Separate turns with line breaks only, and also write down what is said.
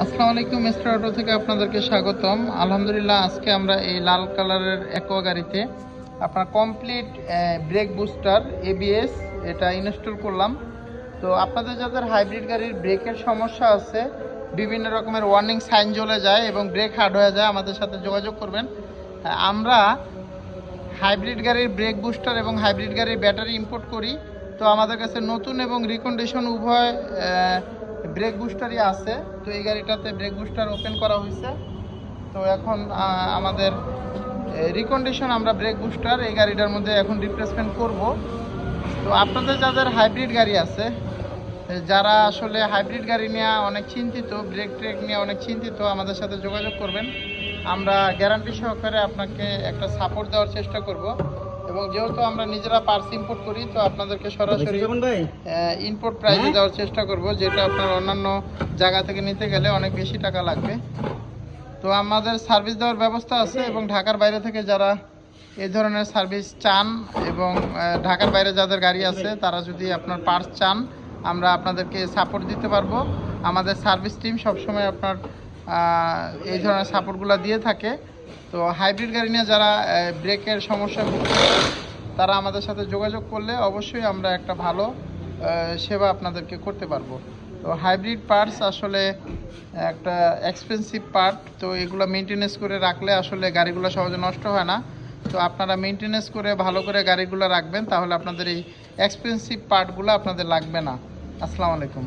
আসসালামু আলাইকুম, mister auto থেকে আপনাদেরকে স্বাগতম। আলহামদুলিল্লাহ, আজকে আমরা এই লাল কালারের অ্যাকোয়া গাড়িতে আপনার কমপ্লিট ব্রেক বুস্টার এবিএস এটা ইনস্টল করলাম। তো আপনাদের যাদের হাইব্রিড গাড়ির ব্রেকের সমস্যা আছে, বিভিন্ন রকমের ওয়ার্নিং সাইন জ্বলে যায় এবং ব্রেক হার্ড হয়ে যায়, আমাদের সাথে যোগাযোগ করবেন। আমরা হাইব্রিড গাড়ির ব্রেক বুস্টার এবং হাইব্রিড গাড়ির ব্যাটারি ইম্পোর্ট করি। তো আমাদের কাছে নতুন এবং রিকন্ডিশন উভয় ব্রেক বুস্টারই আছে। তো এই গাড়িটাতে ব্রেক বুস্টার ওপেন করা হয়েছে। তো এখন আমাদের রিকন্ডিশন আমরা ব্রেক বুস্টার এই গাড়িটার মধ্যে এখন রিপ্লেসমেন্ট করব। তো আপনাদের যাদের হাইব্রিড গাড়ি আছে, যারা আসলে হাইব্রিড গাড়ি নিয়ে অনেক চিন্তিত, ব্রেক ট্রেক নিয়ে অনেক চিন্তিত, আমাদের সাথে যোগাযোগ করবেন। আমরা গ্যারান্টি সহকারে আপনাকে একটা সাপোর্ট দেওয়ার চেষ্টা করব। এবং যেহেতু আমরা নিজেরা পার্টস ইম্পোর্ট করি, তো আপনাদেরকে সরাসরি ইম্পোর্ট প্রাইসে দেওয়ার চেষ্টা করব, যেটা আপনার অন্যান্য জায়গা থেকে নিতে গেলে অনেক বেশি টাকা লাগবে। তো আমাদের সার্ভিস দেওয়ার ব্যবস্থা আছে এবং ঢাকার বাইরে থেকে যারা এই ধরনের সার্ভিস চান এবং ঢাকার বাইরে যাদের গাড়ি আছে, তারা যদি আপনার পার্টস চান, আমরা আপনাদেরকে সাপোর্ট দিতে পারবো। আমাদের সার্ভিস টিম সবসময় আপনার এই ধরনের সাপোর্টগুলো দিয়ে থাকে। তো হাইব্রিড গাড়ি নিয়ে যারা ব্রেকের সমস্যা ভুগছে, তারা আমাদের সাথে যোগাযোগ করলে অবশ্যই আমরা একটা ভালো সেবা আপনাদেরকে করতে পারবো। তো হাইব্রিড পার্টস আসলে একটা এক্সপেন্সিভ পার্ট। তো এগুলো মেনটেনেন্স করে রাখলে আসলে গাড়িগুলো সহজে নষ্ট হয় না। তো আপনারা মেনটেনেন্স করে ভালো করে গাড়িগুলো রাখবেন, তাহলে আপনাদের এই এক্সপেন্সিভ পার্টগুলো আপনাদের লাগবে না। আসসালামু আলাইকুম।